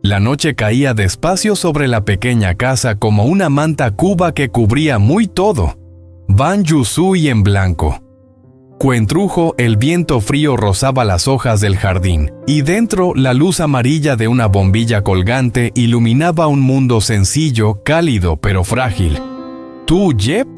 La noche caía despacio sobre la pequeña casa como una manta cuba que cubría muy todo. Ban Yusui en blanco. Cuentrujo, el viento frío rozaba las hojas del jardín, y dentro la luz amarilla de una bombilla colgante iluminaba un mundo sencillo, cálido pero frágil. ¿Tú, Jep?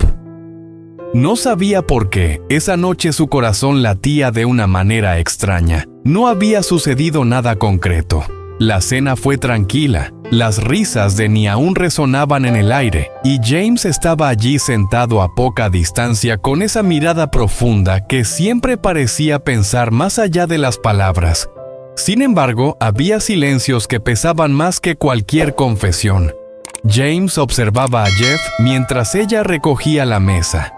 No sabía por qué, esa noche su corazón latía de una manera extraña. No había sucedido nada concreto. La cena fue tranquila, las risas de Nia aún resonaban en el aire, y James estaba allí sentado a poca distancia con esa mirada profunda que siempre parecía pensar más allá de las palabras. Sin embargo, había silencios que pesaban más que cualquier confesión. James observaba a Jeff mientras ella recogía la mesa.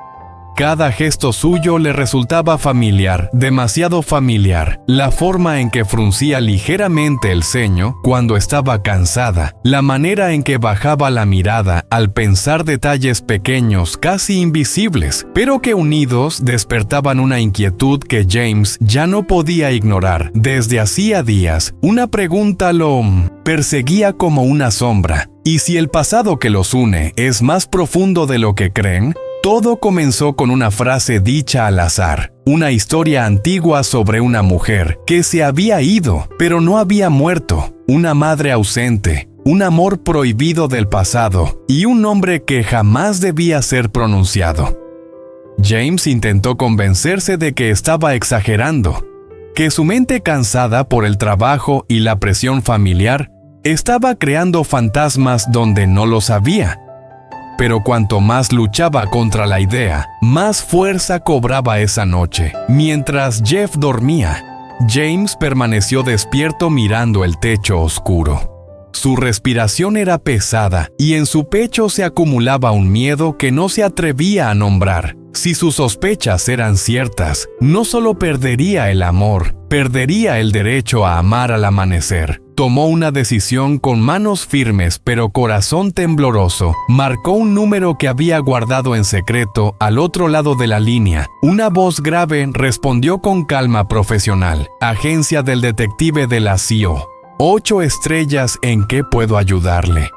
Cada gesto suyo le resultaba familiar, demasiado familiar. La forma en que fruncía ligeramente el ceño cuando estaba cansada, la manera en que bajaba la mirada al pensar detalles pequeños, casi invisibles, pero que unidos despertaban una inquietud que James ya no podía ignorar. Desde hacía días, una pregunta lo perseguía como una sombra. ¿Y si el pasado que los une es más profundo de lo que creen? Todo comenzó con una frase dicha al azar, una historia antigua sobre una mujer que se había ido, pero no había muerto, una madre ausente, un amor prohibido del pasado y un nombre que jamás debía ser pronunciado. James intentó convencerse de que estaba exagerando, que su mente cansada por el trabajo y la presión familiar estaba creando fantasmas donde no los había. Pero cuanto más luchaba contra la idea, más fuerza cobraba esa noche. Mientras Jeff dormía, James permaneció despierto mirando el techo oscuro. Su respiración era pesada y en su pecho se acumulaba un miedo que no se atrevía a nombrar. Si sus sospechas eran ciertas, no solo perdería el amor, perdería el derecho a amar al amanecer. Tomó una decisión con manos firmes pero corazón tembloroso. Marcó un número que había guardado en secreto al otro lado de la línea. Una voz grave respondió con calma profesional. Agencia del detective de la CIO. 8 estrellas, ¿en qué puedo ayudarle?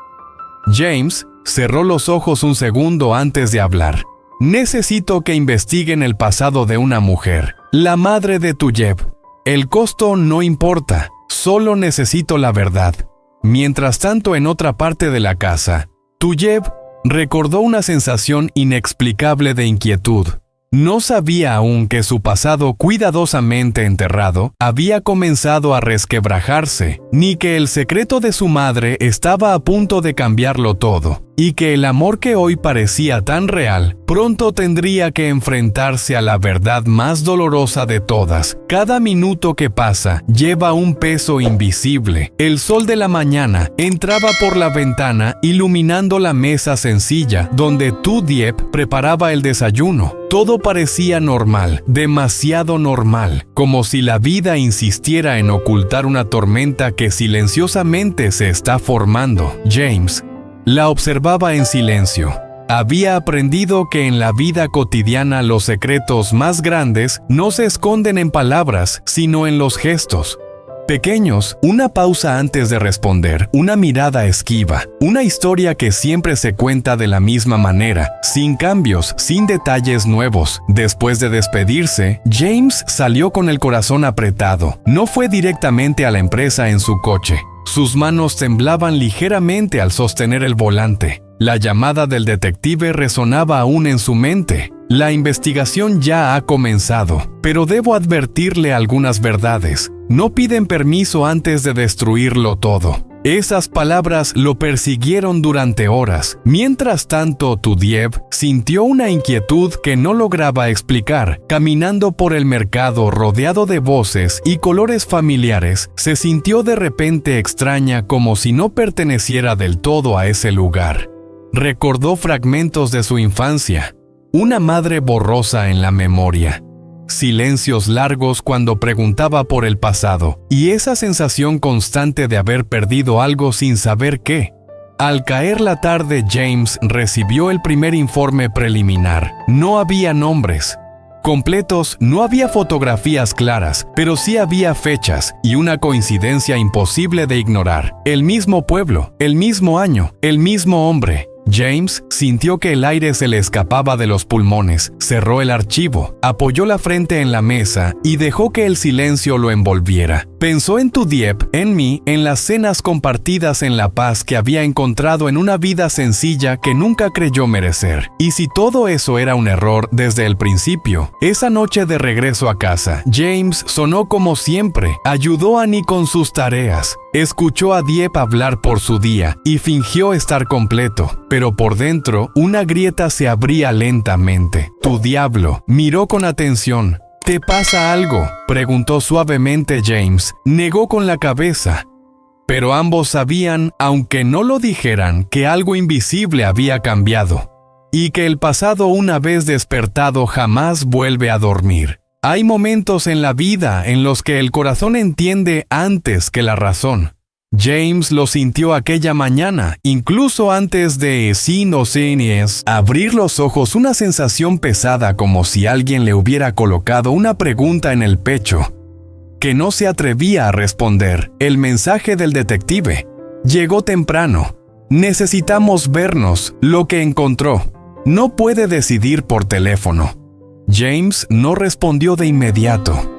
James cerró los ojos un segundo antes de hablar. Necesito que investiguen el pasado de una mujer, la madre de Tuyeb. El costo no importa, solo necesito la verdad. Mientras tanto, en otra parte de la casa, Tuyeb recordó una sensación inexplicable de inquietud. No sabía aún que su pasado cuidadosamente enterrado había comenzado a resquebrajarse, ni que el secreto de su madre estaba a punto de cambiarlo todo, y que el amor que hoy parecía tan real, pronto tendría que enfrentarse a la verdad más dolorosa de todas. Cada minuto que pasa lleva un peso invisible. El sol de la mañana entraba por la ventana iluminando la mesa sencilla donde Tuyeb preparaba el desayuno. Todo parecía normal, demasiado normal, como si la vida insistiera en ocultar una tormenta que silenciosamente se está formando. James la observaba en silencio. Había aprendido que en la vida cotidiana los secretos más grandes no se esconden en palabras, sino en los gestos. Pequeños, una pausa antes de responder, una mirada esquiva, una historia que siempre se cuenta de la misma manera, sin cambios, sin detalles nuevos. Después de despedirse, James salió con el corazón apretado. No fue directamente a la empresa en su coche. Sus manos temblaban ligeramente al sostener el volante. La llamada del detective resonaba aún en su mente. La investigación ya ha comenzado, pero debo advertirle algunas verdades. No piden permiso antes de destruirlo todo. Esas palabras lo persiguieron durante horas. Mientras tanto, Tuyeb sintió una inquietud que no lograba explicar. Caminando por el mercado rodeado de voces y colores familiares, se sintió de repente extraña, como si no perteneciera del todo a ese lugar. Recordó fragmentos de su infancia, una madre borrosa en la memoria, silencios largos cuando preguntaba por el pasado, y esa sensación constante de haber perdido algo sin saber qué. Al caer la tarde, James recibió el primer informe preliminar. No había nombres. completos, no había fotografías claras, pero sí había fechas y una coincidencia imposible de ignorar. El mismo pueblo, el mismo año, el mismo hombre. James sintió que el aire se le escapaba de los pulmones, cerró el archivo, apoyó la frente en la mesa y dejó que el silencio lo envolviera. Pensó en tu Dieppe, en mí, en las cenas compartidas, en la paz que había encontrado en una vida sencilla que nunca creyó merecer. Y si todo eso era un error desde el principio, esa noche de regreso a casa, James sonó como siempre, ayudó a Annie con sus tareas, escuchó a Dieppe hablar por su día y fingió estar completo, pero por dentro una grieta se abría lentamente. Tu diablo miró con atención. ¿Te pasa algo?, preguntó suavemente James. Negó con la cabeza. Pero ambos sabían, aunque no lo dijeran, que algo invisible había cambiado, y que el pasado, una vez despertado, jamás vuelve a dormir. Hay momentos en la vida en los que el corazón entiende antes que la razón. James lo sintió aquella mañana, incluso antes de, sin o sin es, abrir los ojos, una sensación pesada como si alguien le hubiera colocado una pregunta en el pecho que no se atrevía a responder. El mensaje del detective llegó temprano. Necesitamos vernos. Lo que encontró. No puede decidir por teléfono. James no respondió de inmediato.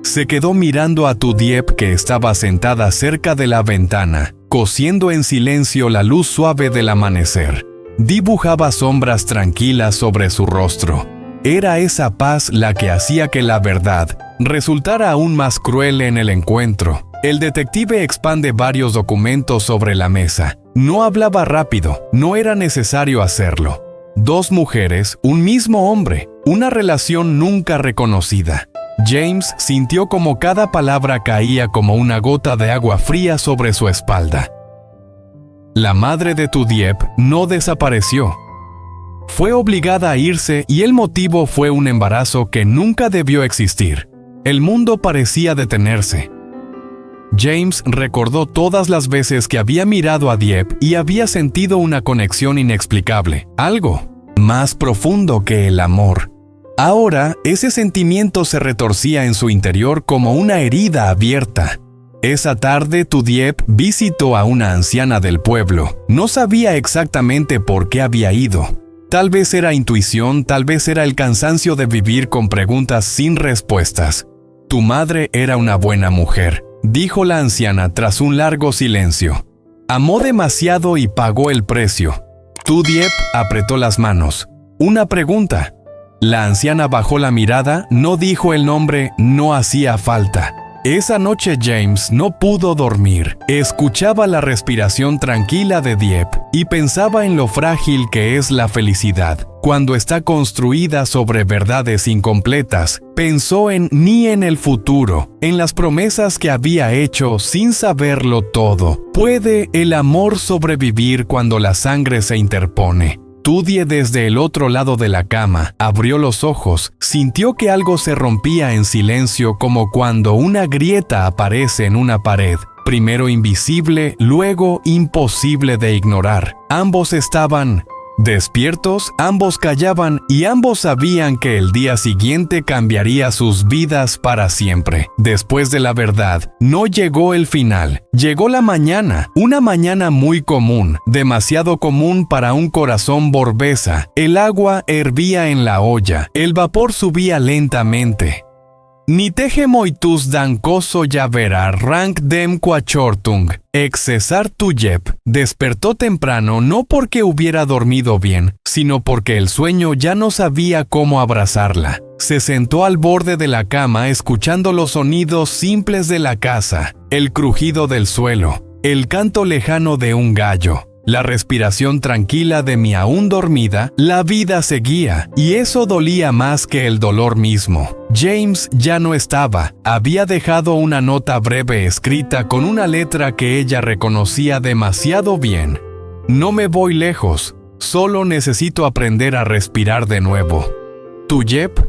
Se quedó mirando a tu Dieppe, que estaba sentada cerca de la ventana, cosiendo en silencio la luz suave del amanecer. Dibujaba sombras tranquilas sobre su rostro. Era esa paz la que hacía que la verdad resultara aún más cruel en el encuentro. El detective expande varios documentos sobre la mesa. No hablaba rápido, no era necesario hacerlo. Dos mujeres, un mismo hombre, una relación nunca reconocida. James sintió como cada palabra caía como una gota de agua fría sobre su espalda. La madre de tu Dieppe no desapareció. Fue obligada a irse y el motivo fue un embarazo que nunca debió existir. El mundo parecía detenerse. James recordó todas las veces que había mirado a Dieppe y había sentido una conexión inexplicable, algo más profundo que el amor. Ahora, ese sentimiento se retorcía en su interior como una herida abierta. Esa tarde, tu Dieppe visitó a una anciana del pueblo. No sabía exactamente por qué había ido. Tal vez era intuición, tal vez era el cansancio de vivir con preguntas sin respuestas. Tu madre era una buena mujer, dijo la anciana tras un largo silencio. Amó demasiado y pagó el precio. Tu Dieppe apretó las manos. Una pregunta. La anciana bajó la mirada, no dijo el nombre, no hacía falta. Esa noche James no pudo dormir. Escuchaba la respiración tranquila de Dieppe y pensaba en lo frágil que es la felicidad cuando está construida sobre verdades incompletas. Pensó ni en el futuro, en las promesas que había hecho sin saberlo todo. ¿Puede el amor sobrevivir cuando la sangre se interpone? Tudie, desde el otro lado de la cama, abrió los ojos, sintió que algo se rompía en silencio, como cuando una grieta aparece en una pared, primero invisible, luego imposible de ignorar. Ambos estaban despiertos, ambos callaban y ambos sabían que el día siguiente cambiaría sus vidas para siempre. Después de la verdad, no llegó el final. Llegó la mañana, una mañana muy común, demasiado común para un corazón borbesa. El agua hervía en la olla, el vapor subía lentamente. Ni teje moitus dan coso ya verá rank dem quachortung. Ex César tu Dieppe despertó temprano no porque hubiera dormido bien, sino porque el sueño ya no sabía cómo abrazarla. Se sentó al borde de la cama escuchando los sonidos simples de la casa, el crujido del suelo, el canto lejano de un gallo. La respiración tranquila de mi aún dormida. La vida seguía, y eso dolía más que el dolor mismo. James ya no estaba. Había dejado una nota breve escrita con una letra que ella reconocía demasiado bien. No me voy lejos, solo necesito aprender a respirar de nuevo. ¿Tu Dieppe?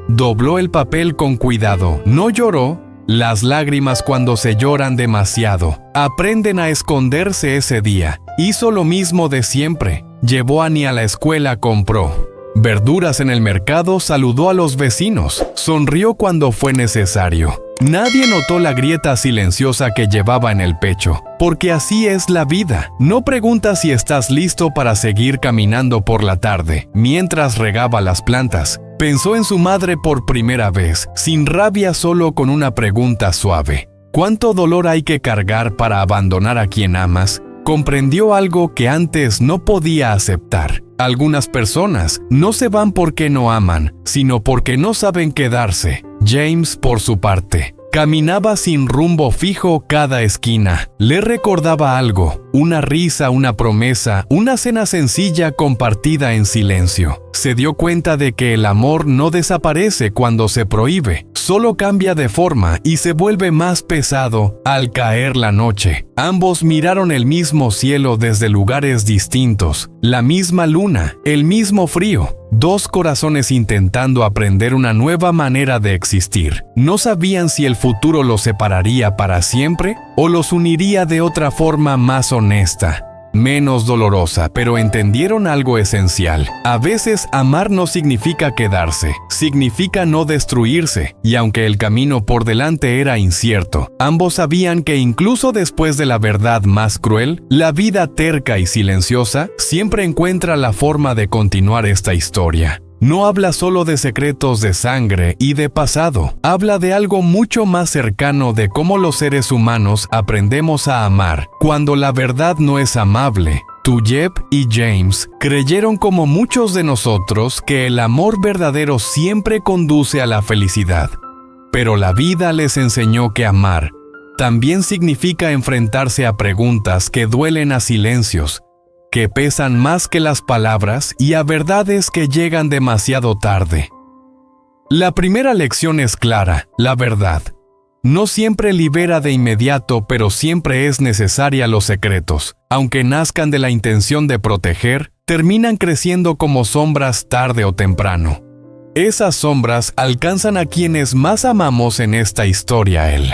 Dobló el papel con cuidado. No lloró. Las lágrimas, cuando se lloran demasiado, aprenden a esconderse ese día. Hizo lo mismo de siempre. Llevó a Annie a la escuela, compró verduras en el mercado, saludó a los vecinos, sonrió cuando fue necesario. Nadie notó la grieta silenciosa que llevaba en el pecho, porque así es la vida. No pregunta si estás listo para seguir caminando por la tarde, mientras regaba las plantas. Pensó en su madre por primera vez, sin rabia, solo con una pregunta suave. ¿Cuánto dolor hay que cargar para abandonar a quien amas? Comprendió algo que antes no podía aceptar. Algunas personas no se van porque no aman, sino porque no saben quedarse. James, por su parte, caminaba sin rumbo fijo cada esquina. Le recordaba algo, una risa, una promesa, una cena sencilla compartida en silencio. Se dio cuenta de que el amor no desaparece cuando se prohíbe, solo cambia de forma y se vuelve más pesado al caer la noche. Ambos miraron el mismo cielo desde lugares distintos, la misma luna, el mismo frío. Dos corazones intentando aprender una nueva manera de existir. No sabían si el futuro los separaría para siempre o los uniría de otra forma más honesta, menos dolorosa, pero entendieron algo esencial. A veces amar no significa quedarse, significa no destruirse, y aunque el camino por delante era incierto, ambos sabían que incluso después de la verdad más cruel, la vida terca y silenciosa siempre encuentra la forma de continuar esta historia. No habla solo de secretos de sangre y de pasado, habla de algo mucho más cercano, de cómo los seres humanos aprendemos a amar cuando la verdad no es amable. Tuyep y James creyeron, como muchos de nosotros, que el amor verdadero siempre conduce a la felicidad. Pero la vida les enseñó que amar también significa enfrentarse a preguntas que duelen, a silencios que pesan más que las palabras y a verdades que llegan demasiado tarde. La primera lección es clara: la verdad no siempre libera de inmediato, pero siempre es necesaria. Los secretos, aunque nazcan de la intención de proteger, terminan creciendo como sombras tarde o temprano. Esas sombras alcanzan a quienes más amamos en esta historia. El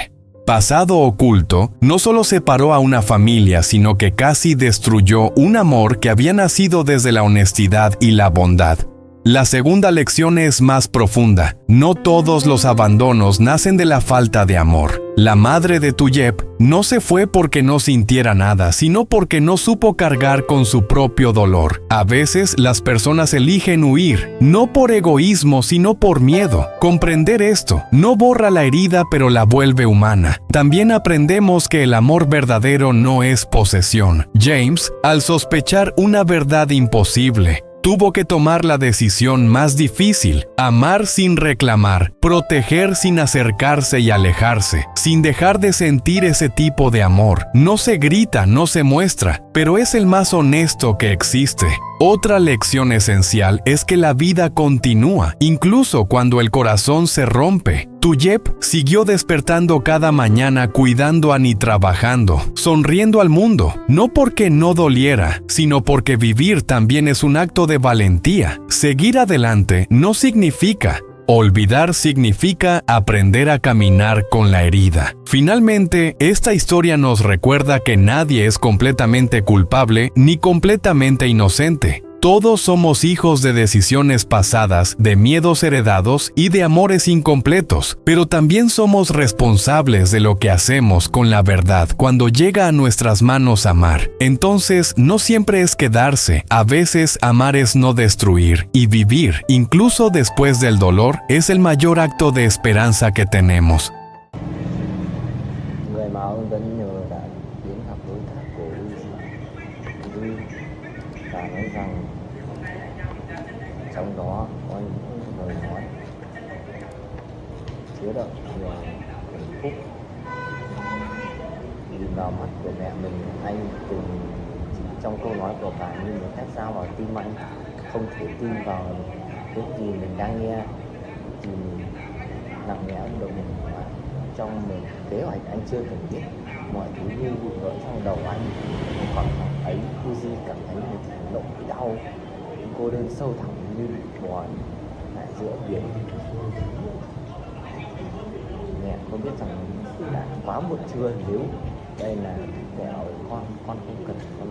pasado oculto no solo separó a una familia, sino que casi destruyó un amor que había nacido desde la honestidad y la bondad. La segunda lección es más profunda. No todos los abandonos nacen de la falta de amor. La madre de Tuyep no se fue porque no sintiera nada, sino porque no supo cargar con su propio dolor. A veces las personas eligen huir, no por egoísmo, sino por miedo. Comprender esto no borra la herida, pero la vuelve humana. También aprendemos que el amor verdadero no es posesión. James, al sospechar una verdad imposible, tuvo que tomar la decisión más difícil: amar sin reclamar, proteger sin acercarse y alejarse, sin dejar de sentir ese tipo de amor. No se grita, no se muestra, pero es el más honesto que existe. Otra lección esencial es que la vida continúa, incluso cuando el corazón se rompe. Tuyep siguió despertando cada mañana, cuidando a Annie, trabajando, sonriendo al mundo, no porque no doliera, sino porque vivir también es un acto de valentía. Seguir adelante no significa olvidar, significa aprender a caminar con la herida. Finalmente, esta historia nos recuerda que nadie es completamente culpable ni completamente inocente. Todos somos hijos de decisiones pasadas, de miedos heredados y de amores incompletos, pero también somos responsables de lo que hacemos con la verdad cuando llega a nuestras manos amar. Entonces, no siempre es quedarse, a veces amar es no destruir, y vivir, incluso después del dolor, es el mayor acto de esperanza que tenemos. Trong đó có những lời nói chứa đựng nhiều hạnh phúc. Nhìn vào mắt của mẹ mình, anh từng chỉ trong câu nói của bà như một thét dao vào tim anh. Không thể tin vào những gì mình đang nghe, thì nặng nề đầu mình mà trong một kế hoạch anh chưa từng biết. Mọi thứ như vụ vỡ trong đầu anh. Khoảng khắc ấy, Fuji cảm thấy một nỗi đau, cô đơn sâu thẳm như bị bò lại giữa biển. Mẹ có biết rằng đã quá muộn chưa? Nếu đây là mẹ ở con không cần, con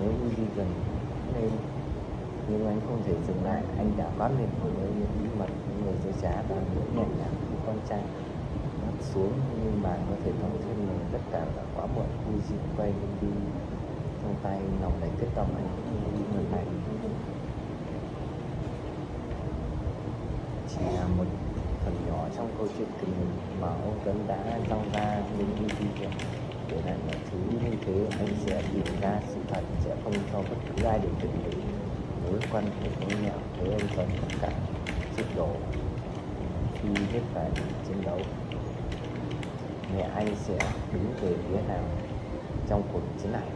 nếu như đi gần nên Nhưng anh không thể dừng lại, anh đã quát lên với những bí mật những người dối trá và những nhẹ nhàng của con trai mắt xuống. Nhưng bạn có thể nói thêm mình tất cả đã quá muộn. Eugene quay lên đi, trong tay lòng đầy kích động. Anh không nghĩ lần này chỉ là một phần nhỏ trong câu chuyện tình mình mà ông Tuấn đã trong ra những video để lại mọi thứ như thế. Anh sẽ tìm ra sự thật, sẽ không cho bất cứ ai được định định mối quan hệ của nhau với ông Tuấn. Tất cả sụp đổ khi hết phải chiến đấu. Mẹ anh sẽ đứng về phía nào trong cuộc chiến này?